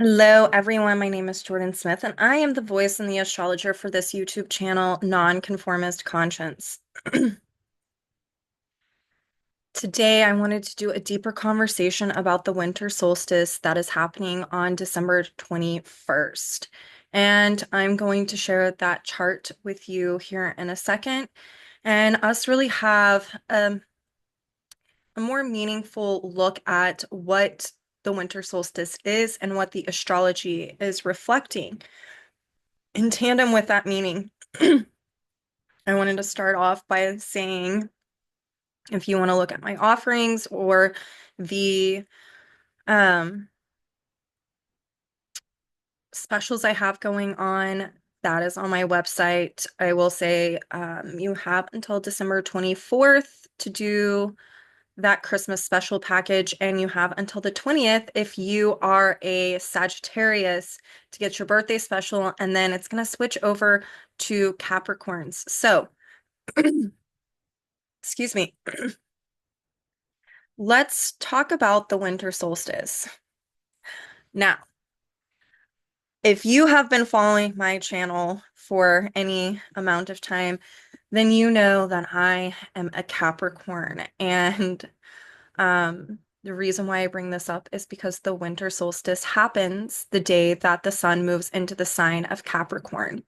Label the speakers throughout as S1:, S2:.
S1: Hello, everyone. My name is Jordyn Smith, and I am the voice and the astrologer for this YouTube channel, Nonconformist Conscience. Today, I wanted to do a deeper conversation about the winter solstice that is happening on December 21st. And I'm going to share that chart with you here in a second, and us really have a more meaningful look at what the winter solstice is and what the astrology is reflecting. In tandem with that meaning, I wanted to start off by saying if you want to look at my offerings or the um, specials I have going on, that is on my website. I will say you have until December 24th to do that Christmas special package, and you have until the 20th if you are a Sagittarius to get your birthday special, and then it's going to switch over to Capricorns. So, excuse me. Let's talk about the winter solstice. Now, if you have been following my channel for any amount of time, then you know that I am a Capricorn. And the reason why I bring this up is because the winter solstice happens the day that the sun moves into the sign of Capricorn.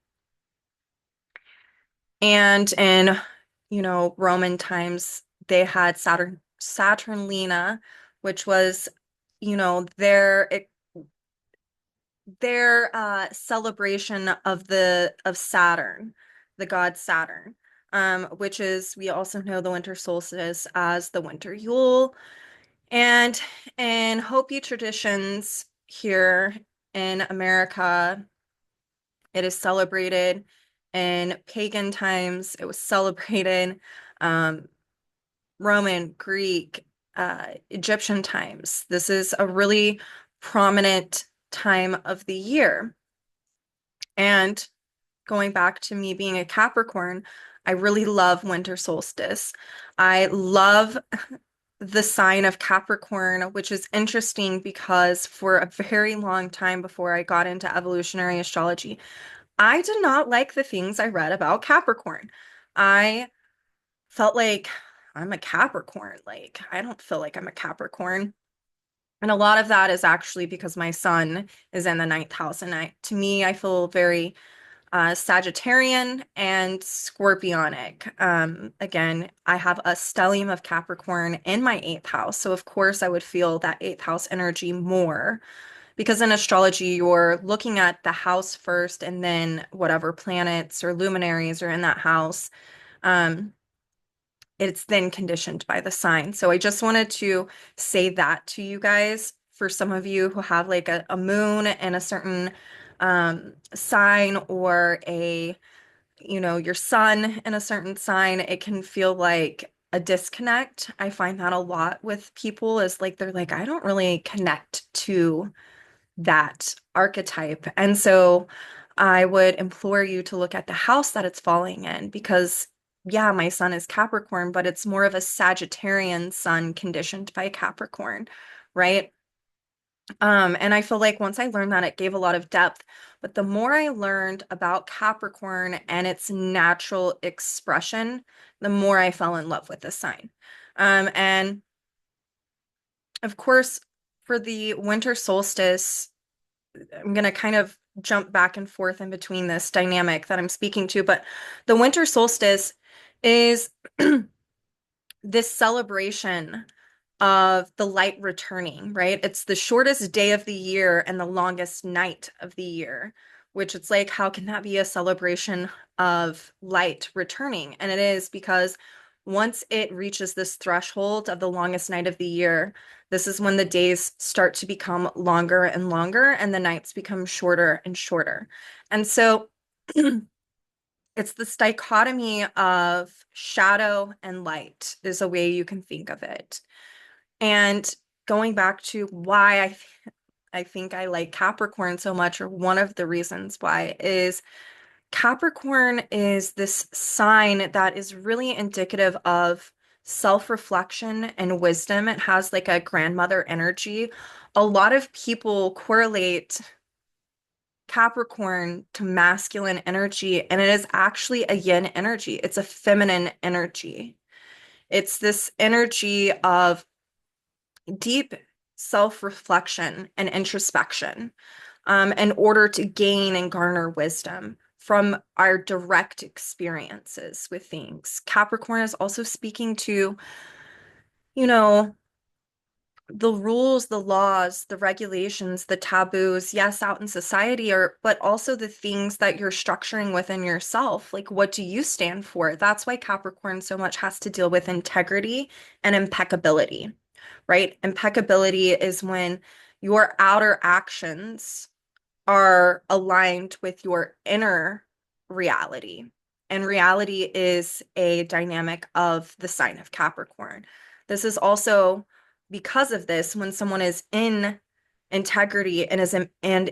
S1: And in, Roman times, they had Saturnina, which was, their celebration of of Saturn, the god Saturn, which is we also know the winter solstice as the winter Yule. And in Hopi traditions here in America, it is celebrated. In pagan times, it was celebrated. Um, Roman, Greek, Egyptian times. This is a really prominent time of the year. And going back to me being a Capricorn, I really love winter solstice. I love the sign of Capricorn, which is interesting because for a very long time before I got into evolutionary astrology, I did not like the things I read about Capricorn. I felt like I'm a Capricorn. Like, I don't feel like I'm a Capricorn. And a lot of that is actually because my sun is in the ninth house. And to me, I feel very Sagittarian and Scorpionic. Again, I have a stellium of Capricorn in my eighth house. So, of course, I would feel that eighth house energy more because in astrology, you're looking at the house first and then whatever planets or luminaries are in that house. Um, it's then conditioned by the sign. So I just wanted to say that to you guys for some of you who have like a moon and a certain sign or your sun in a certain sign, it can feel like a disconnect. I find that a lot with people is like they're like, I don't really connect to that archetype. And so I would implore you to look at the house that it's falling in because, yeah, my sun is Capricorn, but it's more of a Sagittarian sun conditioned by Capricorn, right? And I feel like once I learned that, it gave a lot of depth. But the more I learned about Capricorn and its natural expression, the more I fell in love with the sign. And of course, for the winter solstice, I'm going to kind of jump back and forth in between this dynamic that I'm speaking to, but the winter solstice is this celebration of the light returning, right? It's the shortest day of the year and the longest night of the year, which it's like, how can that be a celebration of light returning? And it is because once it reaches this threshold of the longest night of the year, this is when the days start to become longer and longer and the nights become shorter and shorter. And so it's this dichotomy of shadow and light is a way you can think of it. And going back to why I think I like Capricorn so much, or one of the reasons why, is Capricorn is this sign that is really indicative of self-reflection and wisdom. It has like a grandmother energy. A lot of people correlate Capricorn to masculine energy, and it is actually a yin energy. It's a feminine energy. It's this energy of deep self-reflection and introspection, in order to gain and garner wisdom from our direct experiences with things. Capricorn is also speaking to, you know, the rules, the laws, the regulations, the taboos, yes, out in society are, but also the things that you're structuring within yourself. Like, what do you stand for? That's why Capricorn so much has to deal with integrity and impeccability, right? Impeccability is when your outer actions are aligned with your inner reality. And reality is a dynamic of the sign of Capricorn. This is also because of this, when someone is in integrity and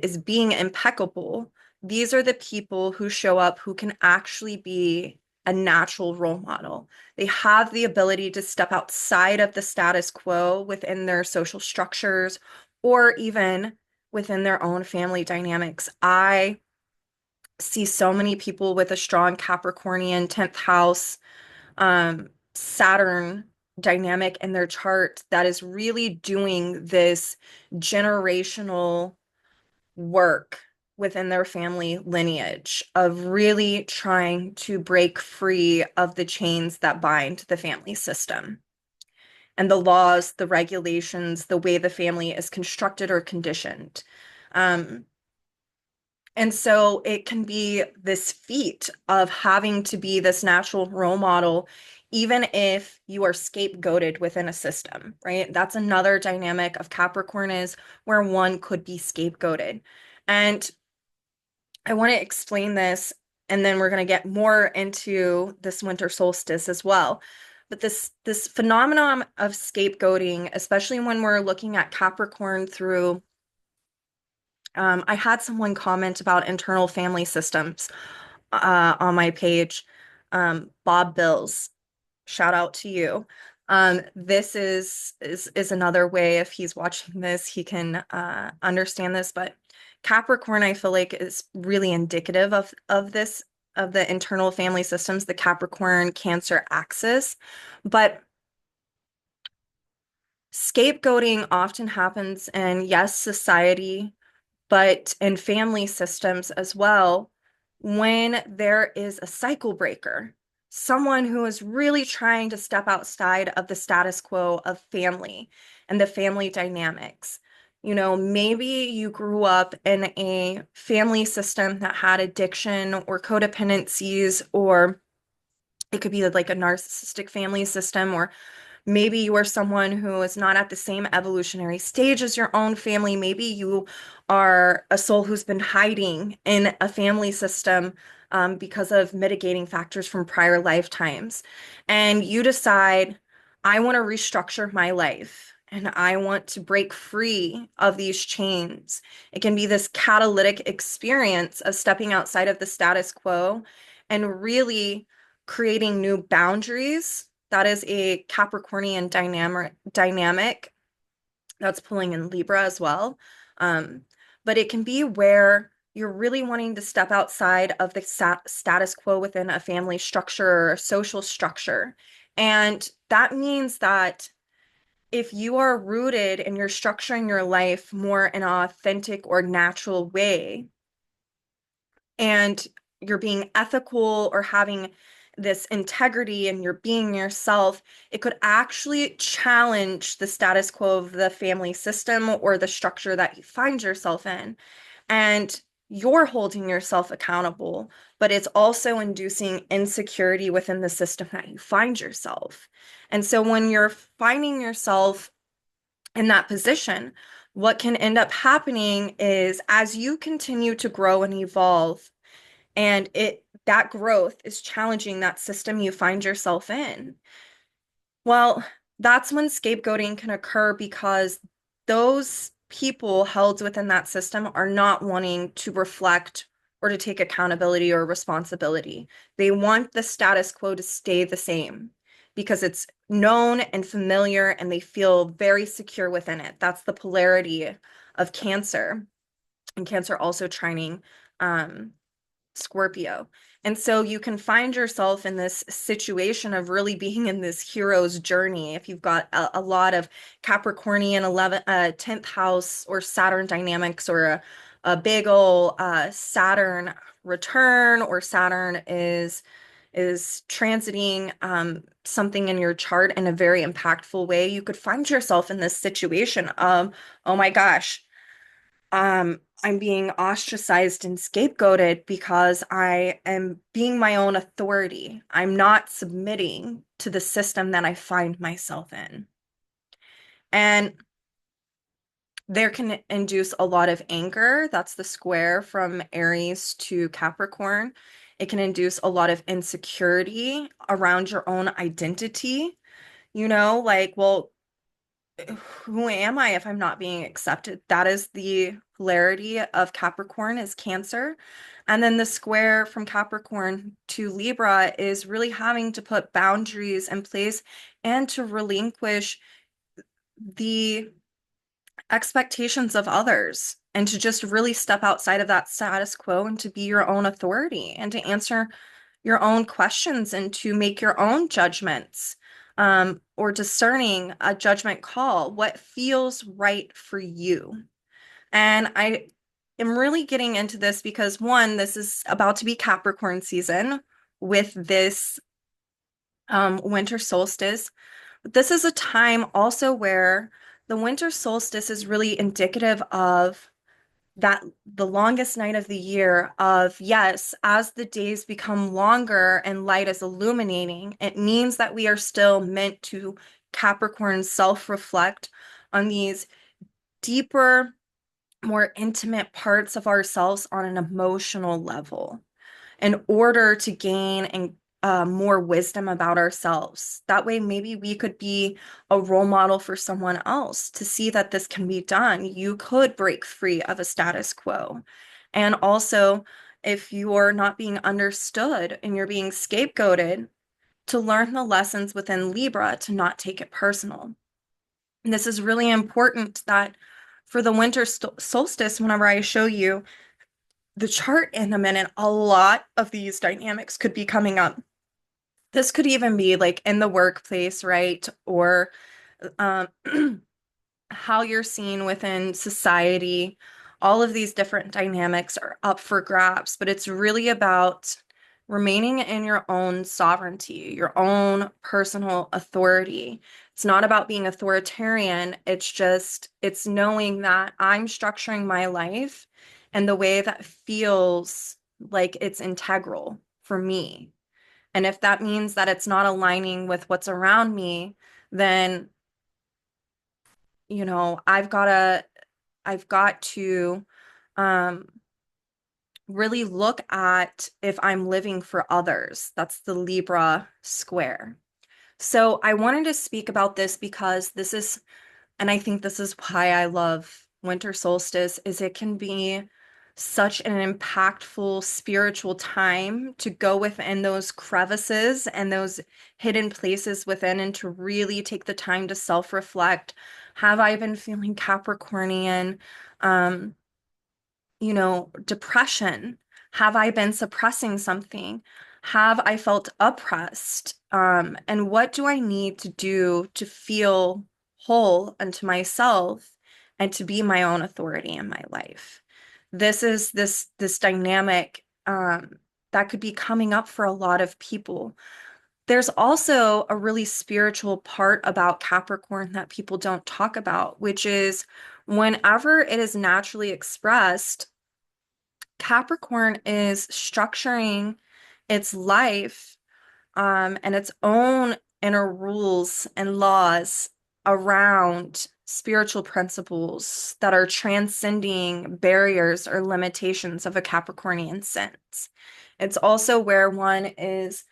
S1: is being impeccable, these are the people who show up who can actually be a natural role model. They have the ability to step outside of the status quo within their social structures or even within their own family dynamics. I see so many people with a strong Capricornian 10th house, Saturn dynamic in their chart that is really doing this generational work within their family lineage of really trying to break free of the chains that bind the family system and the laws, the regulations, the way the family is constructed or conditioned. Um, and so it can be this feat of having to be this natural role model, even if you are scapegoated within a system, right? That's another dynamic of Capricorn is where one could be scapegoated. And I want to explain this, and then we're going to get more into this winter solstice as well. But this phenomenon of scapegoating, especially when we're looking at Capricorn through, I had someone comment about internal family systems on my page. Bob Bills, shout out to you. This is another way if he's watching this, he can understand this. But Capricorn, I feel like, is really indicative of this of the internal family systems, the Capricorn Cancer axis. But scapegoating often happens in, yes, society, but in family systems as well, when there is a cycle breaker, someone who is really trying to step outside of the status quo of family and the family dynamics. You know, maybe you grew up in a family system that had addiction or codependencies, or it could be like a narcissistic family system, or maybe you are someone who is not at the same evolutionary stage as your own family. Maybe you are a soul who's been hiding in a family system because of mitigating factors from prior lifetimes. And you decide, I want to restructure my life and I want to break free of these chains. It can be this catalytic experience of stepping outside of the status quo and really creating new boundaries. That is a Capricornian dynamic that's pulling in Libra as well. Um, but it can be where you're really wanting to step outside of the status quo within a family structure or a social structure. And that means that if you are rooted and you're structuring your life more in an authentic or natural way, and you're being ethical or having this integrity and you're being yourself, it could actually challenge the status quo of the family system or the structure that you find yourself in. And you're holding yourself accountable, but it's also inducing insecurity within the system that you find yourself. And so when you're finding yourself in that position, what can end up happening is as you continue to grow and evolve, and it that growth is challenging that system you find yourself in. Well, that's when scapegoating can occur because those people held within that system are not wanting to reflect or to take accountability or responsibility. They want the status quo to stay the same. because it's known and familiar and they feel very secure within it. That's the polarity of Cancer. And Cancer also trining um, Scorpio. And so you can find yourself in this situation of really being in this hero's journey. If you've got a lot of Capricornian 10th house or Saturn dynamics, or a big ol' Saturn return, or Saturn is transiting something in your chart in a very impactful way, you could find yourself in this situation of, oh my gosh, I'm being ostracized and scapegoated because I am being my own authority. I'm not submitting to the system that I find myself in. And there can induce a lot of anger. That's the square from Aries to Capricorn. It can induce a lot of insecurity around your own identity. Like, well, who am I if I'm not being accepted? That is the polarity of Capricorn is Cancer. And then the square from Capricorn to Libra is really having to put boundaries in place and to relinquish the expectations of others and to just really step outside of that status quo and to be your own authority and to answer your own questions and to make your own judgments, or discerning a judgment call, what feels right for you. And I am really getting into this because, one, this is about to be Capricorn season with this winter solstice. But this is a time also where the winter solstice is really indicative of that the longest night of the year of, yes, as the days become longer and light is illuminating, it means that we are still meant to Capricorn self-reflect on these deeper, more intimate parts of ourselves on an emotional level in order to gain and more wisdom about ourselves. That way, maybe we could be a role model for someone else to see that this can be done. You could break free of a status quo. And also, if you're not being understood and you're being scapegoated, to learn the lessons within Libra to not take it personal. And this is really important that for the winter solstice, whenever I show you the chart in a minute, a lot of these dynamics could be coming up. This could even be like in the workplace, right? Or um, how you're seen within society. All of these different dynamics are up for grabs, but it's really about remaining in your own sovereignty, your own personal authority. It's not about being authoritarian. It's knowing that I'm structuring my life in the way that feels like it's integral for me. And if that means that it's not aligning with what's around me, then, I've got to um, really look at if I'm living for others. That's the Libra square. So I wanted to speak about this because and I think this is why I love winter solstice, is it can be such an impactful spiritual time to go within those crevices and those hidden places within and to really take the time to self-reflect. Have I been feeling Capricornian? Um, Depression? Have I been suppressing something? Have I felt oppressed? And what do I need to do to feel whole unto myself and to be my own authority in my life? This is this dynamic that could be coming up for a lot of people. There's also a really spiritual part about Capricorn that people don't talk about, which is whenever it is naturally expressed, Capricorn is structuring its life and its own inner rules and laws around spiritual principles that are transcending barriers or limitations of a Capricornian sense. It's also where one is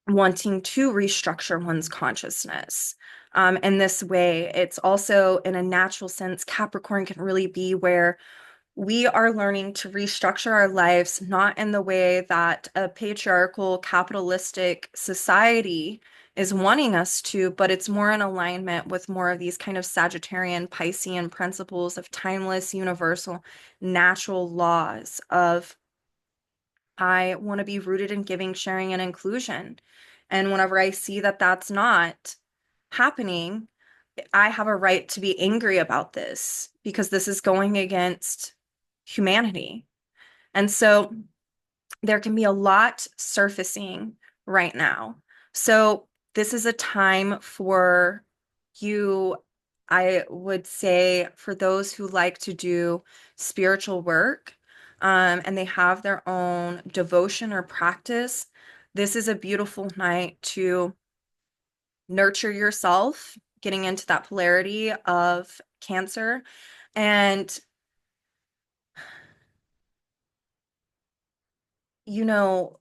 S1: wanting to restructure one's consciousness. In this way, it's also in a natural sense, Capricorn can really be where we are learning to restructure our lives, not in the way that a patriarchal capitalistic society is wanting us to, but it's more in alignment with more of these kind of Sagittarian, Piscean principles of timeless, universal, natural laws of I want to be rooted in giving, sharing, and inclusion. And whenever I see that that's not happening, I have a right to be angry about this because this is going against humanity. And so there can be a lot surfacing right now. So this is a time for you, I would say, for those who like to do spiritual work, and they have their own devotion or practice, this is a beautiful night to nurture yourself, getting into that polarity of Cancer. And, you know,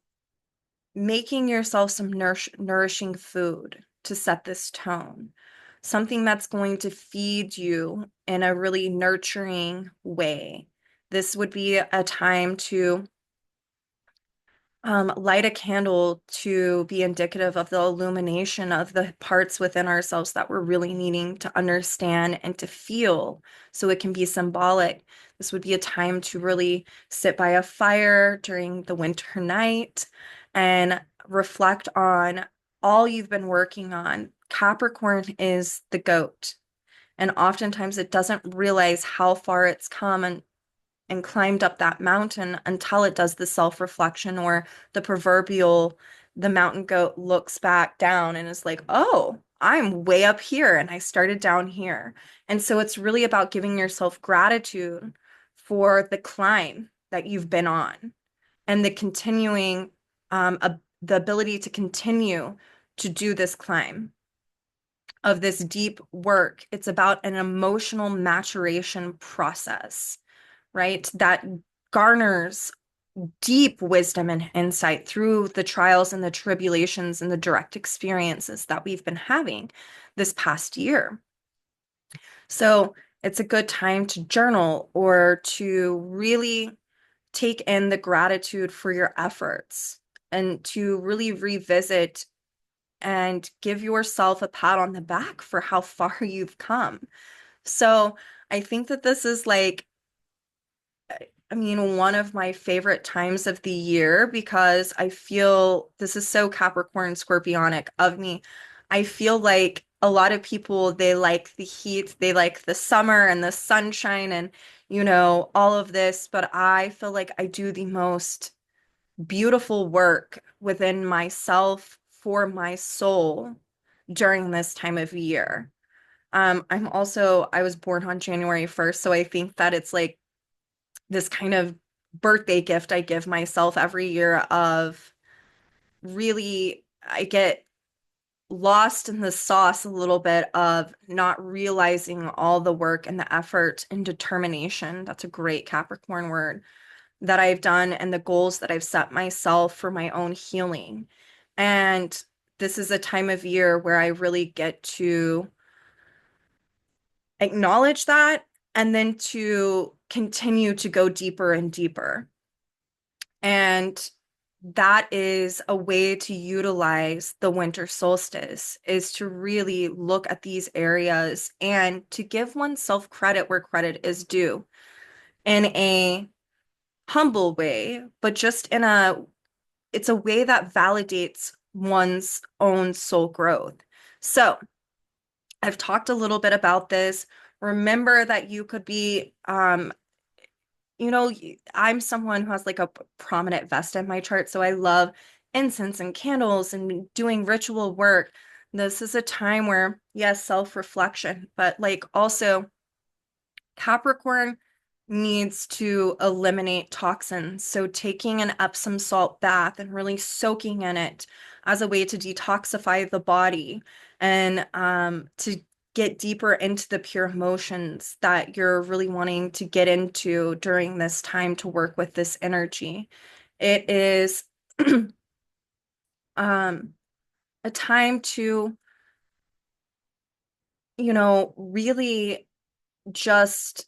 S1: making yourself some nourishing food to set this tone, something that's going to feed you in a really nurturing way. This would be a time to light a candle to be indicative of the illumination of the parts within ourselves that we're really needing to understand and to feel so it can be symbolic. This would be a time to really sit by a fire during the winter night and reflect on all you've been working on. Capricorn is the goat, and oftentimes it doesn't realize how far it's come and climbed up that mountain until it does the self-reflection or the proverbial the mountain goat looks back down and is like, oh, I'm way up here and I started down here. And so it's really about giving yourself gratitude for the climb that you've been on and the continuing the ability to continue to do this climb of this deep work. It's about an emotional maturation process, right? That garners deep wisdom and insight through the trials and the tribulations and the direct experiences that we've been having this past year. So it's a good time to journal or to really take in the gratitude for your efforts and to really revisit and give yourself a pat on the back for how far you've come. So I think that this is like I mean, one of my favorite times of the year because I feel this is so Capricorn Scorpionic of me. I feel like a lot of people, they like the heat, they like the summer and the sunshine and, all of this, but I feel like I do the most beautiful work within myself for my soul during this time of year. I was born on January 1st, so I think that it's like this kind of birthday gift I give myself every year of really, I get lost in the sauce a little bit of not realizing all the work and the effort and determination. That's a great Capricorn word that I've done and the goals that I've set myself for my own healing. And this is a time of year where I really get to acknowledge that and then to continue to go deeper and deeper. And that is a way to utilize the winter solstice is to really look at these areas and to give oneself credit where credit is due in a humble way, but just it's a way that validates one's own soul growth. So I've talked a little bit about this. Remember that you could be I'm someone who has like a prominent Vesta in my chart, so I love incense and candles and doing ritual work. This is a time where, yes, self-reflection, but like also Capricorn needs to eliminate toxins. So taking an Epsom salt bath and really soaking in it as a way to detoxify the body and to get deeper into the pure emotions that you're really wanting to get into during this time to work with this energy. It is um, a time to, really just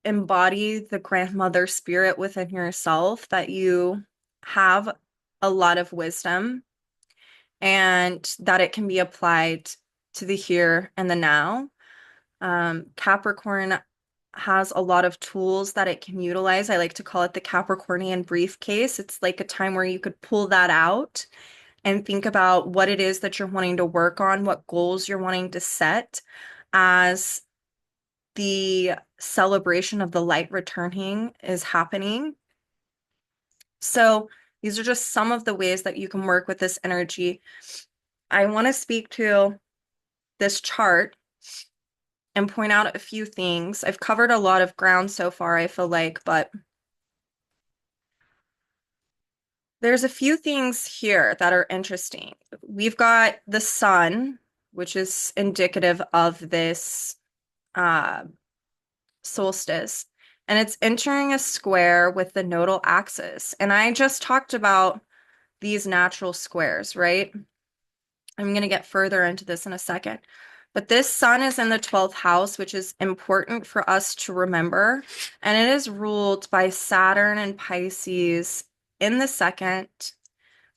S1: embody the grandmother spirit within yourself that you have a lot of wisdom and that it can be applied to the here and the now. Capricorn has a lot of tools that it can utilize. I like to call it the Capricornian briefcase. It's like a time where you could pull that out and think about what it is that you're wanting to work on, what goals you're wanting to set as the celebration of the light returning is happening. So these are just some of the ways that you can work with this energy. I want to speak to this chart and point out a few things. I've covered a lot of ground so far, I feel like, but there's a few things here that are interesting. We've got the sun, which is indicative of this uh, solstice, and it's entering a square with the nodal axis. And I just talked about these natural squares, right? I'm going to get further into this in a second. But this sun is in the 12th house, which is important for us to remember. And it is ruled by Saturn and Pisces in the second,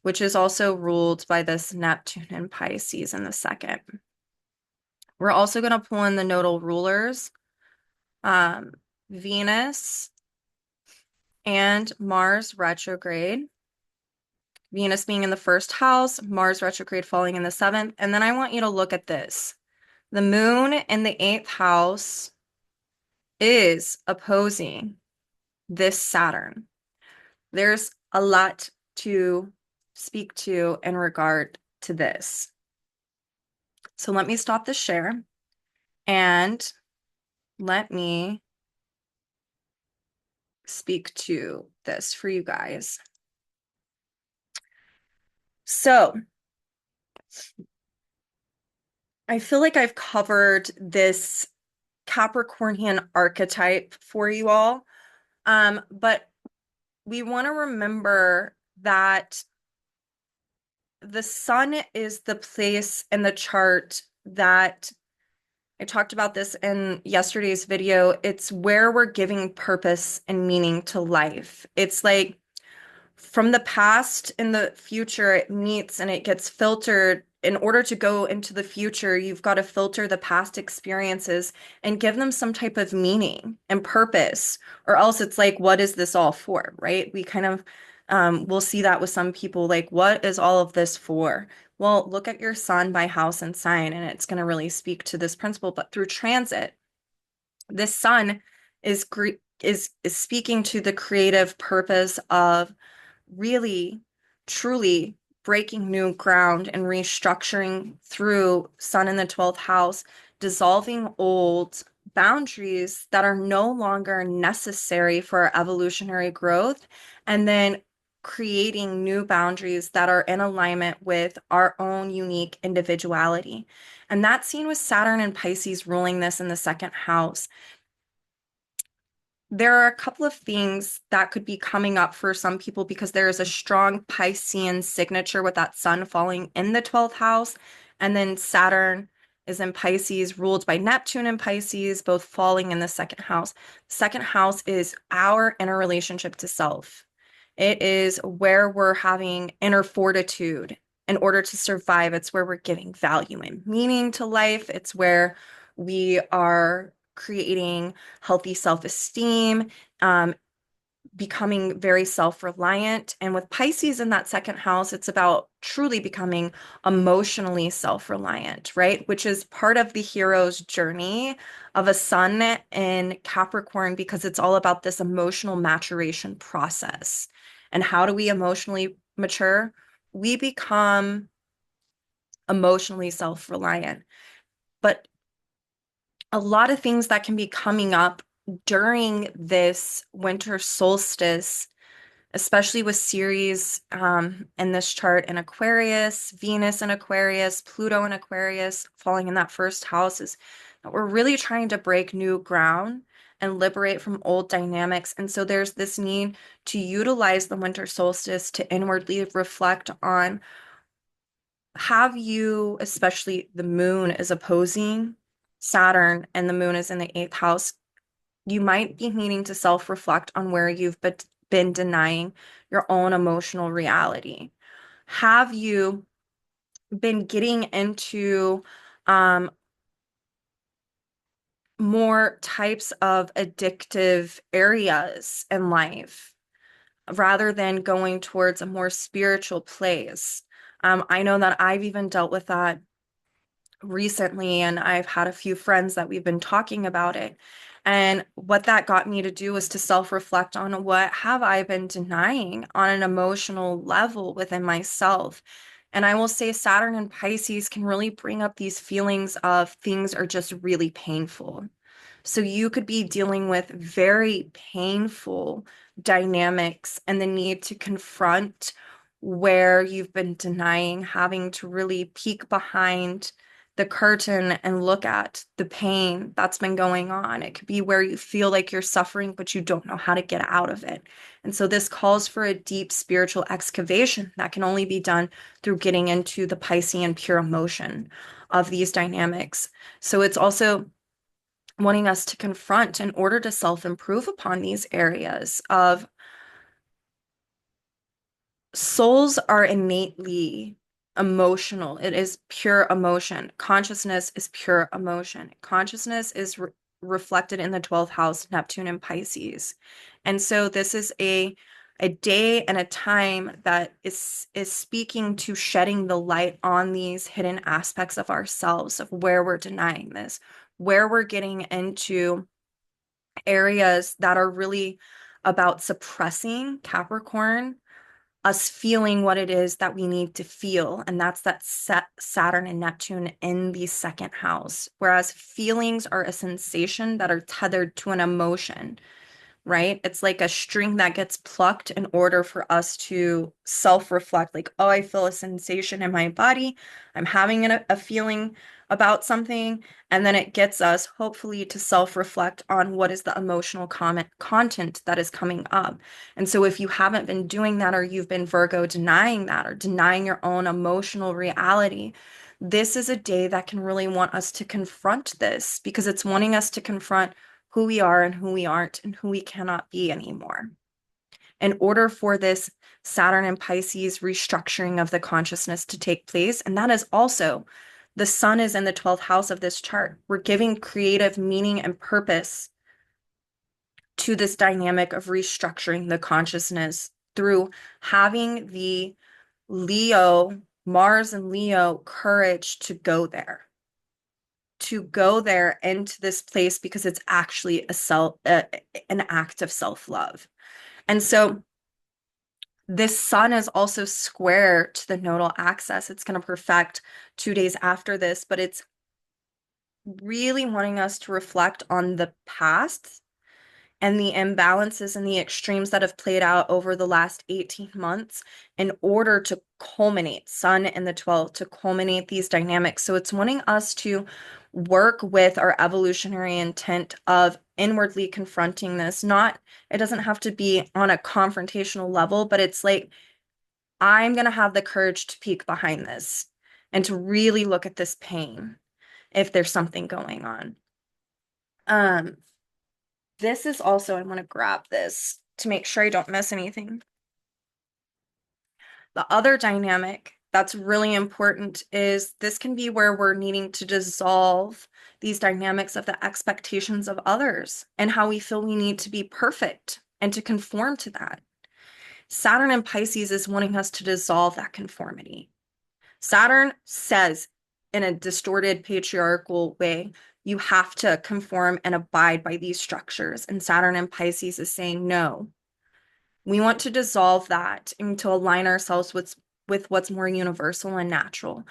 S1: which is also ruled by this Neptune and Pisces in the second. We're also going to pull in the nodal rulers, Venus and Mars retrograde. Venus being in the first house, Mars retrograde falling in the seventh. And then I want you to look at this. The moon in the 8th house is opposing this Saturn. There's a lot to speak to in regard to this. So let me stop the share and let me speak to this for you guys. So I feel like I've covered this Capricornian archetype for you all. But we want to remember that the sun is the place in the chart that I talked about this in yesterday's video. It's where we're giving purpose and meaning to life. It's like from the past in the future, it meets and it gets filtered. In order to go into the future, you've got to filter the past experiences and give them some type of meaning and purpose, or else it's like, what is this all for, right? We kind of we'll see that with some people, like, what is all of this for? Well, look at your sun by house and sign, and it's going to really speak to this principle. But through transit, this sun is speaking to the creative purpose of really, truly breaking new ground and restructuring through sun in the 12th house, dissolving old boundaries that are no longer necessary for our evolutionary growth, and then creating new boundaries that are in alignment with our own unique individuality. And that's seen with Saturn and Pisces ruling this in the second house. There are a couple of things that could be coming up for some people because there is a strong Piscean signature with that sun falling in the 12th house. And then Saturn is in Pisces, ruled by Neptune and Pisces, both falling in the second house. The second house is our inner relationship to self. It is where we're having inner fortitude in order to survive. It's where we're giving value and meaning to life. It's where we are creating healthy self-esteem, becoming very self-reliant. And with Pisces in that second house, it's about truly becoming emotionally self-reliant, right? Which is part of the hero's journey of a sun in Capricorn, because it's all about this emotional maturation process. And how do we emotionally mature? We become emotionally self-reliant. But a lot of things that can be coming up during this winter solstice, especially with Ceres in this chart in Aquarius, Venus in Aquarius, Pluto in Aquarius, falling in that first house, is that we're really trying to break new ground and liberate from old dynamics. And so there's this need to utilize the winter solstice to inwardly reflect on, have you, especially the moon is opposing Saturn and the moon is in the 8th house, you might be needing to self-reflect on where you've been denying your own emotional reality. Have you been getting into um, more types of addictive areas in life rather than going towards a more spiritual place. I know that I've even dealt with that recently, and I've had a few friends that we've been talking about it. And what that got me to do was to self-reflect on what have I been denying on an emotional level within myself. And I will say Saturn and Pisces can really bring up these feelings of things are just really painful. So you could be dealing with very painful dynamics and the need to confront where you've been denying, having to really peek behind the curtain and look at the pain that's been going on. It could be where you feel like you're suffering, but you don't know how to get out of it. And so this calls for a deep spiritual excavation that can only be done through getting into the Piscean pure emotion of these dynamics. So it's also wanting us to confront in order to self-improve upon these areas of souls are innately emotional. It is pure emotion. Consciousness is pure emotion. Consciousness is reflected in the 12th house, Neptune and Pisces. And so this is a day and a time that is speaking to shedding the light on these hidden aspects of ourselves, of where we're denying this, where we're getting into areas that are really about suppressing Capricorn, us feeling what it is that we need to feel. And that's that Saturn and Neptune in the second house. Whereas feelings are a sensation that are tethered to an emotion, right? It's like a string that gets plucked in order for us to self-reflect, like, oh, I feel a sensation in my body. I'm having a feeling about something. And then it gets us, hopefully, to self-reflect on what is the emotional content that is coming up. And so if you haven't been doing that, or you've been Virgo denying that, or denying your own emotional reality, this is a day that can really want us to confront this, because it's wanting us to confront who we are and who we aren't and who we cannot be anymore. In order for this Saturn and Pisces restructuring of the consciousness to take place, and that is also the sun is in the 12th house of this chart. We're giving creative meaning and purpose to this dynamic of restructuring the consciousness through having the Leo, Mars and Leo courage to go there into this place, because it's actually an act of self-love. And so this sun is also square to the nodal axis. It's going to perfect 2 days after this, but it's really wanting us to reflect on the past and the imbalances and the extremes that have played out over the last 18 months in order to culminate Sun in the 12th, to culminate these dynamics. So it's wanting us to work with our evolutionary intent of inwardly confronting this. Not, it doesn't have to be on a confrontational level, but it's like, I'm going to have the courage to peek behind this and to really look at this pain if there's something going on. Um, This is also, I want to grab this to make sure I don't miss anything. The other dynamic that's really important is this can be where we're needing to dissolve these dynamics of the expectations of others and how we feel we need to be perfect and to conform to that. Saturn in Pisces is wanting us to dissolve that conformity. Saturn says, in a distorted patriarchal way, you have to conform and abide by these structures. And Saturn in Pisces is saying, no, we want to dissolve that and to align ourselves with what's more universal and natural.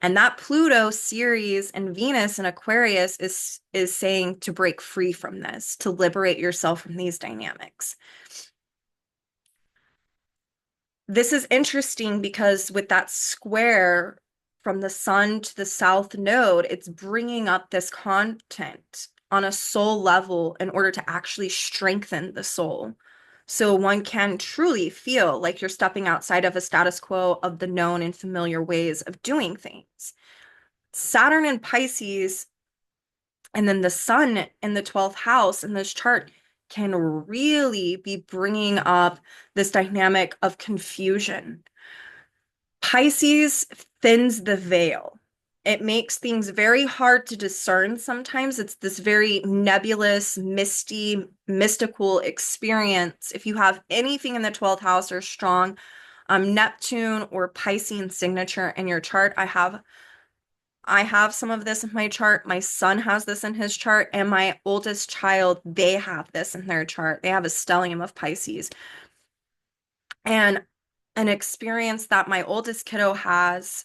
S1: And that Pluto, Ceres, and Venus in Aquarius is saying to break free from this, to liberate yourself from these dynamics. This is interesting because with that square from the sun to the south node, it's bringing up this content on a soul level in order to actually strengthen the soul. So one can truly feel like you're stepping outside of a status quo of the known and familiar ways of doing things. Saturn in Pisces, and then the sun in the 12th house in this chart can really be bringing up this dynamic of confusion. Pisces thins the veil. It makes things very hard to discern sometimes. It's this very nebulous, misty, mystical experience. If you have anything in the 12th house or strong Neptune or Piscean signature in your chart, I have some of this in my chart. My son has this in his chart, and my oldest child, they have this in their chart. They have a stellium of Pisces. And an experience that my oldest kiddo has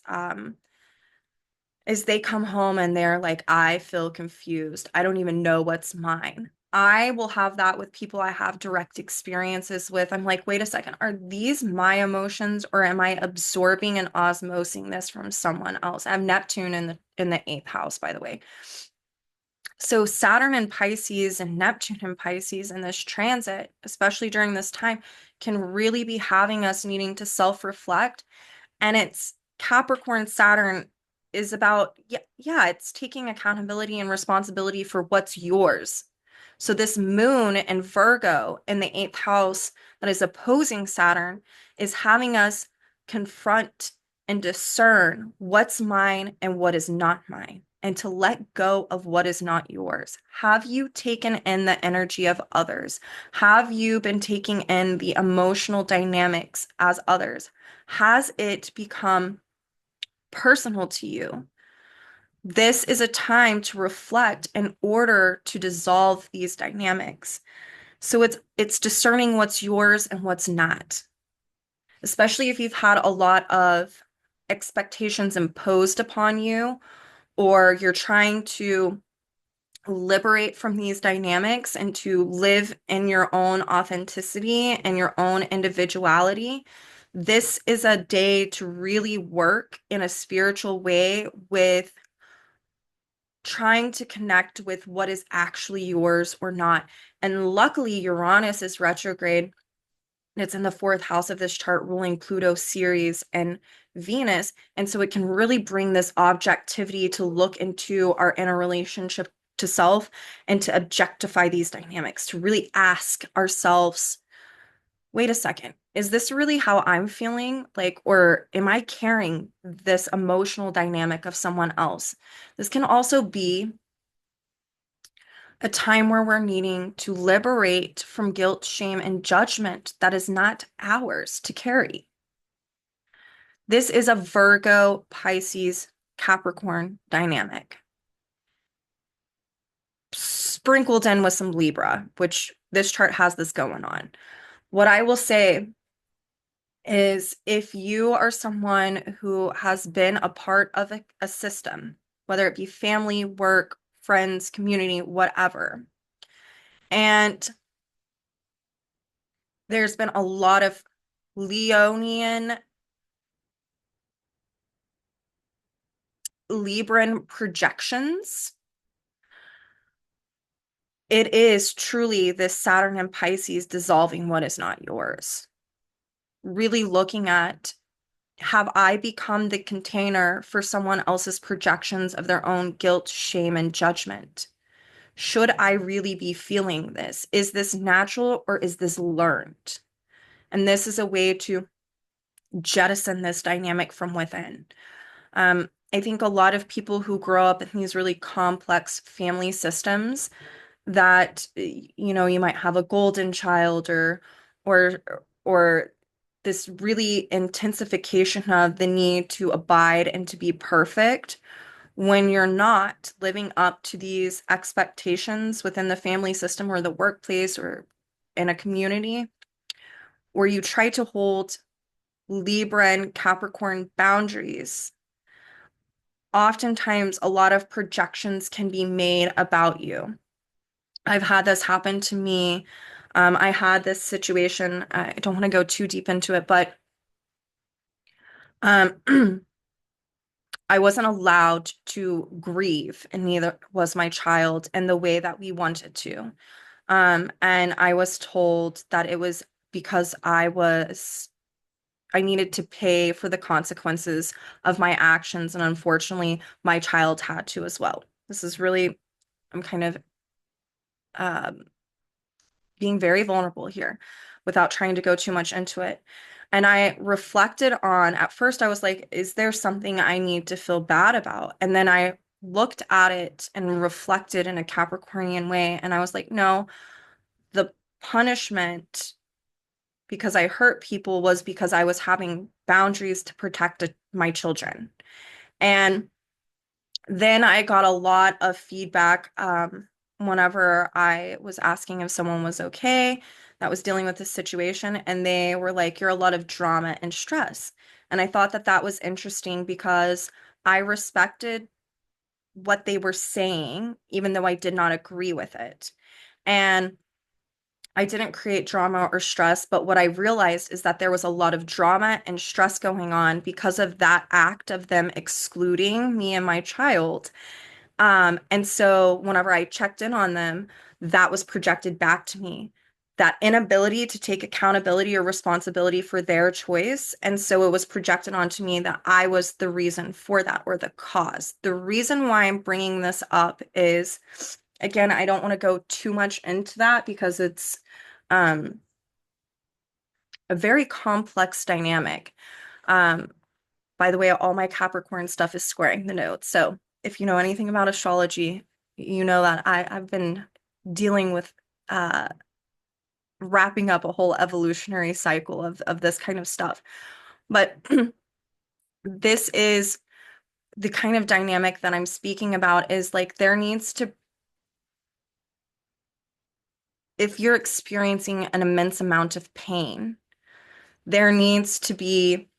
S1: is they come home and they're like, I feel confused. I don't even know what's mine. I will have that with people I have direct experiences with. I'm like, wait a second, are these my emotions or am I absorbing and osmosing this from someone else? I have Neptune in the eighth house, by the way. So Saturn and Pisces and Neptune and Pisces in this transit, especially during this time, can really be having us needing to self-reflect. And it's Capricorn Saturn is about, yeah, it's taking accountability and responsibility for what's yours. So this moon and Virgo in the eighth house that is opposing Saturn is having us confront and discern what's mine and what is not mine, and to let go of what is not yours. Have you taken in the energy of others? Have you been taking in the emotional dynamics as others? Has it become personal to you? This is a time to reflect in order to dissolve these dynamics. So it's discerning what's yours and what's not, especially if you've had a lot of expectations imposed upon you, or you're trying to liberate from these dynamics and to live in your own authenticity and your own individuality. This is a day to really work in a spiritual way with trying to connect with what is actually yours or not. And luckily, Uranus is retrograde. It's in the fourth house of this chart, ruling Pluto, Ceres, and Venus. And so it can really bring this objectivity to look into our inner relationship to self and to objectify these dynamics, to really ask ourselves, wait a second, is this really how I'm feeling? Like, or am I carrying this emotional dynamic of someone else? This can also be a time where we're needing to liberate from guilt, shame, and judgment that is not ours to carry. This is a Virgo, Pisces, Capricorn dynamic, sprinkled in with some Libra, which this chart has this going on. What I will say is if you are someone who has been a part of a system, whether it be family, work, friends, community, whatever, and there's been a lot of Leonian, Libran projections. It is truly this Saturn and Pisces dissolving what is not yours. Really looking at, have I become the container for someone else's projections of their own guilt, shame, and judgment? Should I really be feeling this? Is this natural or is this learned? And this is a way to jettison this dynamic from within. I think a lot of people who grow up in these really complex family systems that, you might have a golden child or or this really intensification of the need to abide and to be perfect when you're not living up to these expectations within the family system or the workplace or in a community, where you try to hold Libra and Capricorn boundaries. Oftentimes, a lot of projections can be made about you. I've had this happen to me. I had this situation. I don't want to go too deep into it, but um, I wasn't allowed to grieve, and neither was my child in the way that we wanted to. And I was told that it was because I needed to pay for the consequences of my actions, and unfortunately, my child had to as well. This is really, I'm kind of um, being very vulnerable here without trying to go too much into it. And I reflected on, at first, I was like, is there something I need to feel bad about? And then I looked at it and reflected in a Capricornian way. And I was like, no, the punishment because I hurt people was because I was having boundaries to protect my children. And then I got a lot of feedback whenever I was asking if someone was okay that was dealing with this situation, and they were like, "You're a lot of drama and stress." And I thought that that was interesting because I respected what they were saying, even though I did not agree with it. And I didn't create drama or stress, but what I realized is that there was a lot of drama and stress going on because of that act of them excluding me and my child. And so whenever I checked in on them, that was projected back to me, that inability to take accountability or responsibility for their choice. And so it was projected onto me that I was the reason for that or the cause. The reason why I'm bringing this up is, again, I don't want to go too much into that because it's um, a very complex dynamic. Um, by the way, all my Capricorn stuff is squaring the nodes. So if you know anything about astrology, you know that I've been dealing with uh, wrapping up a whole evolutionary cycle of this kind of stuff. But this is the kind of dynamic that I'm speaking about is like there needs to, if you're experiencing an immense amount of pain, there needs to be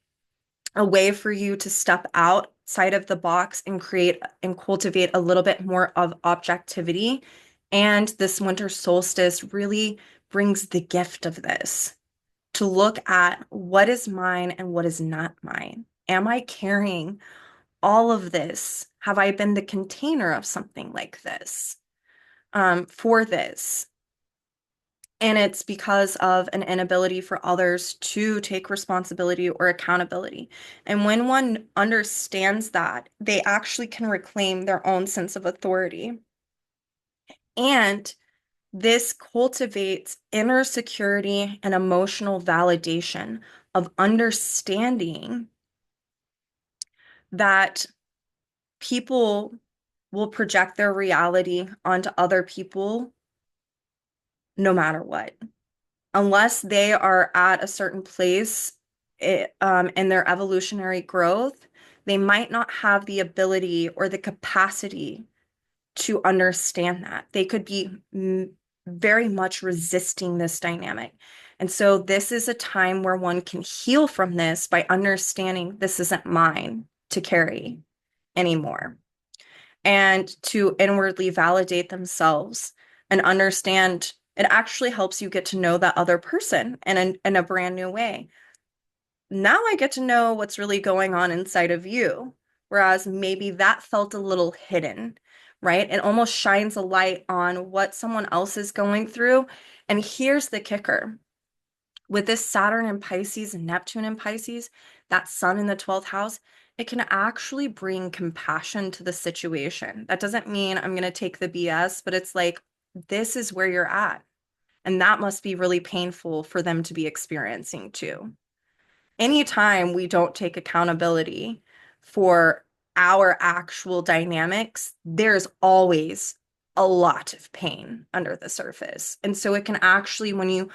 S1: a way for you to step outside of the box and create and cultivate a little bit more of objectivity. And this winter solstice really brings the gift of this to look at what is mine and what is not mine. Am I carrying all of this? Have I been the container of something like this, for this? And it's because of an inability for others to take responsibility or accountability. And when one understands that, they actually can reclaim their own sense of authority. And this cultivates inner security and emotional validation of understanding that people will project their reality onto other people no matter what. Unless they are at a certain place in their evolutionary growth, they might not have the ability or the capacity to understand that. They could be very much resisting this dynamic. And so this is a time where one can heal from this by understanding this isn't mine to carry anymore and to inwardly validate themselves and understand it actually helps you get to know that other person in a brand new way. Now I get to know what's really going on inside of you, whereas maybe that felt a little hidden, right? It almost shines a light on what someone else is going through. And here's the kicker. With this Saturn in Pisces and Neptune in Pisces, that sun in the 12th house, it can actually bring compassion to the situation. That doesn't mean I'm going to take the BS, but it's like, this is where you're at. And that must be really painful for them to be experiencing too. Anytime we don't take accountability for our actual dynamics, there's always a lot of pain under the surface. And so it can actually, when you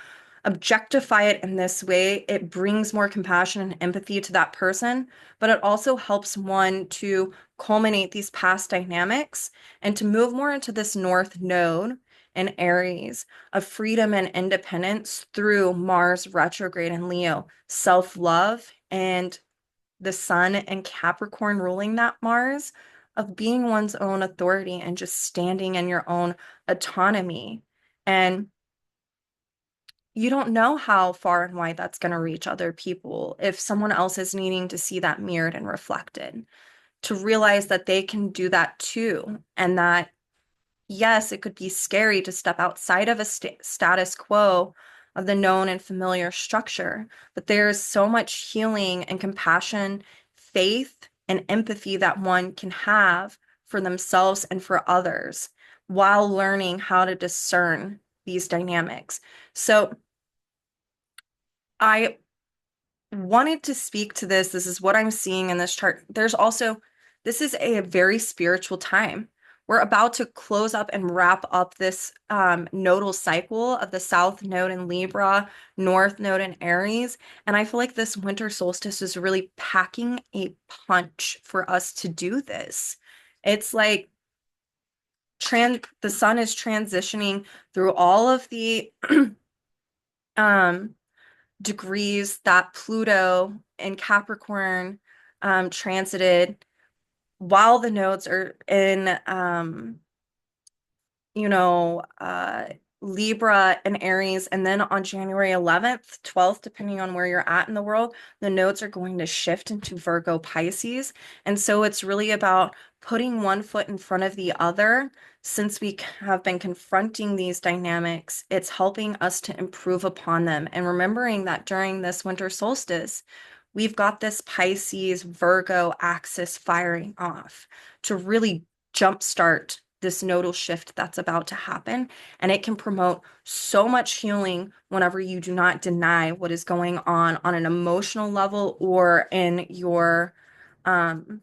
S1: objectify it in this way, it brings more compassion and empathy to that person, but it also helps one to culminate these past dynamics and to move more into this North Node in Aries of freedom and independence through Mars retrograde in Leo, self-love, and the Sun and Capricorn ruling that Mars of being one's own authority and just standing in your own autonomy. And you don't know how far and wide that's going to reach other people if someone else is needing to see that mirrored and reflected, to realize that they can do that too. And that, yes, it could be scary to step outside of a status quo of the known and familiar structure, but there's so much healing and compassion, faith, and empathy that one can have for themselves and for others while learning how to discern these dynamics. So I wanted to speak to this. This is what I'm seeing in this chart. There's also, this is a very spiritual time. We're about to close up and wrap up this nodal cycle of the South Node in Libra, North Node in Aries. And I feel like this winter solstice is really packing a punch for us to do this. It's like the sun is transitioning through all of the um degrees that Pluto and Capricorn transited while the nodes are in you know, Libra and Aries. And then on January 11th, 12th, depending on where you're at in the world, the nodes are going to shift into Virgo Pisces. And so it's really about putting one foot in front of the other. Since we have been confronting these dynamics, it's helping us to improve upon them. And remembering that during this winter solstice, we've got this Pisces Virgo axis firing off to really jumpstart this nodal shift that's about to happen. And it can promote so much healing whenever you do not deny what is going on an emotional level or in your um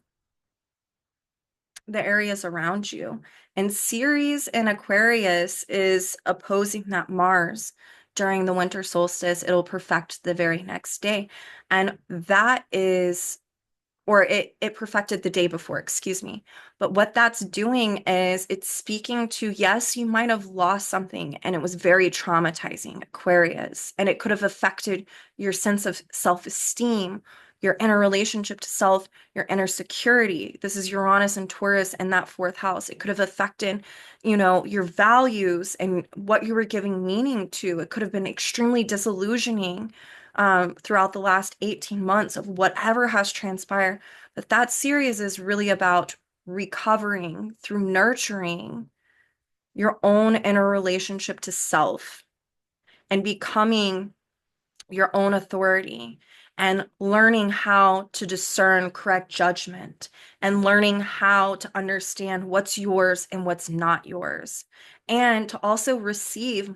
S1: the areas around you. And Ceres in Aquarius is opposing that Mars during the winter solstice. It'll perfect the very next day. And that is or it perfected the day before, excuse me. But what that's doing is it's speaking to, yes, you might have lost something and it was very traumatizing, Aquarius, and it could have affected your sense of self-esteem, your inner relationship to self, your inner security. This is Uranus and Taurus in that fourth house. It could have affected, your values and what you were giving meaning to. It could have been extremely disillusioning throughout the last 18 months of whatever has transpired. But that series is really about recovering through nurturing your own inner relationship to self and becoming your own authority and learning how to discern correct judgment and learning how to understand what's yours and what's not yours, and to also receive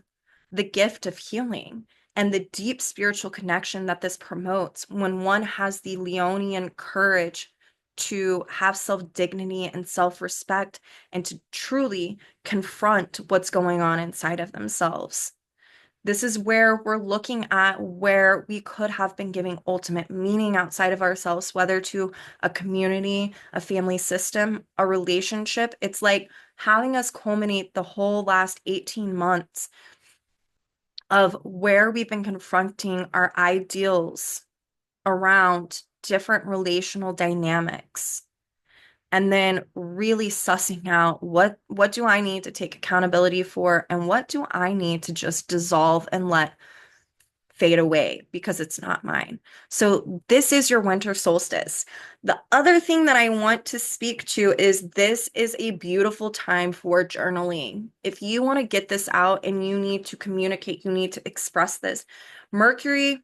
S1: the gift of healing and the deep spiritual connection that this promotes when one has the Leonian courage to have self-dignity and self-respect and to truly confront what's going on inside of themselves. This is where we're looking at where we could have been giving ultimate meaning outside of ourselves, whether to a community, a family system, a relationship. It's like having us culminate the whole last 18 months of where we've been confronting our ideals around different relational dynamics and then really sussing out what do I need to take accountability for and what do I need to just dissolve and let fade away because it's not mine. So this is your winter solstice. The other thing that I want to speak to is this is a beautiful time for journaling. If you want to get this out and you need to communicate, you need to express this. Mercury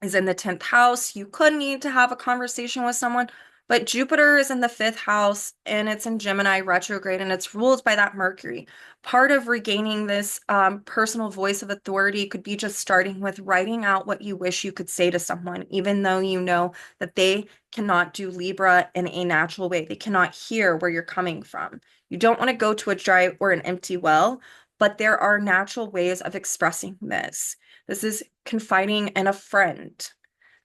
S1: is in the 10th house. You could need to have a conversation with someone, but Jupiter is in the 5th house and it's in Gemini retrograde and it's ruled by that Mercury. Part of regaining this personal voice of authority could be just starting with writing out what you wish you could say to someone, even though you know that they cannot do Libra in a natural way. They cannot hear where you're coming from. You don't want to go to a dry or an empty well, but there are natural ways of expressing this. This is confiding in a friend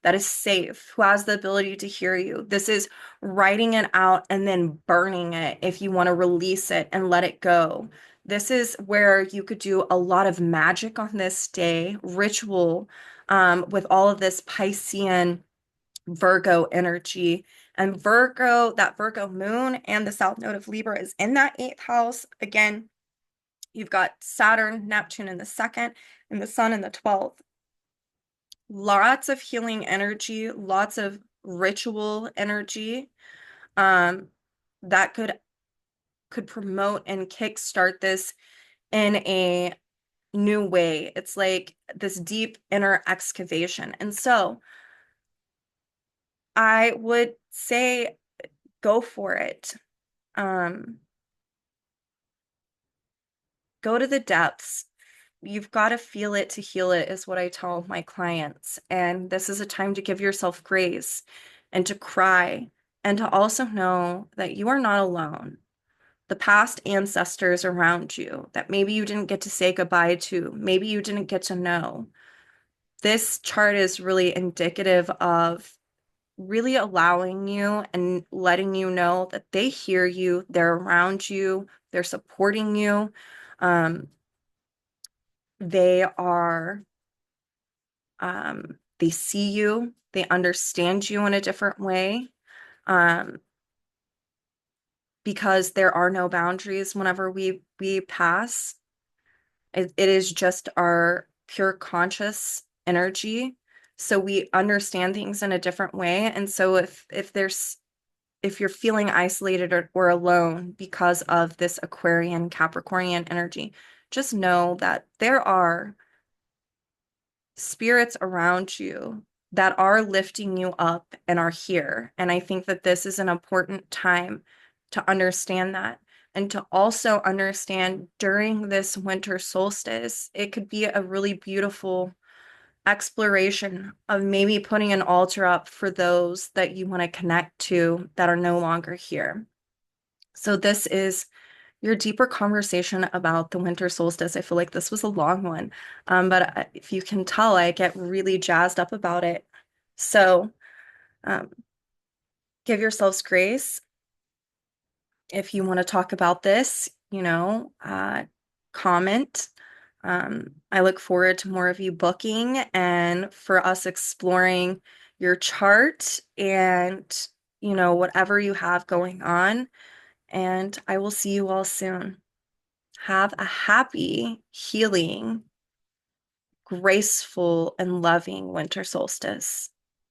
S1: that is safe, who has the ability to hear you. This is writing it out and then burning it if you want to release it and let it go. This is where you could do a lot of magic on this day, ritual, with all of this Piscean Virgo energy. And Virgo, that Virgo moon and the South Node of Libra is in that 8th house. Again, you've got Saturn, Neptune in the 2nd, and the Sun in the 12th. Lots of healing energy, lots of ritual energy that could promote and kickstart this in a new way. It's like this deep inner excavation. And so I would say go for it. Go to the depths. you've got to feel it to heal it is what I tell my clients. And this is a time to give yourself grace and to cry and to also know that you are not alone. The past ancestors around you that maybe you didn't get to say goodbye to, maybe you didn't get to know. This chart is really indicative of really allowing you and letting you know that they hear you, they're around you, they're supporting you. Um, they are, they see you, they understand you in a different way. Um, because there are no boundaries whenever we pass. It is just our pure conscious energy. So we understand things in a different way. And so if you're feeling isolated or alone because of this Aquarian Capricornian energy, just know that there are spirits around you that are lifting you up and are here. And I think that this is an important time to understand that. And to also understand during this winter solstice, it could be a really beautiful exploration of maybe putting an altar up for those that you want to connect to that are no longer here. So this is your deeper conversation about the winter solstice. I feel like this was a long one, but if you can tell, I get really jazzed up about it. So um, give yourselves grace. If you want to talk about this, comment. I look forward to more of you booking and for us exploring your chart and, whatever you have going on. And I will see you all soon. Have a happy, healing, graceful, and loving winter solstice.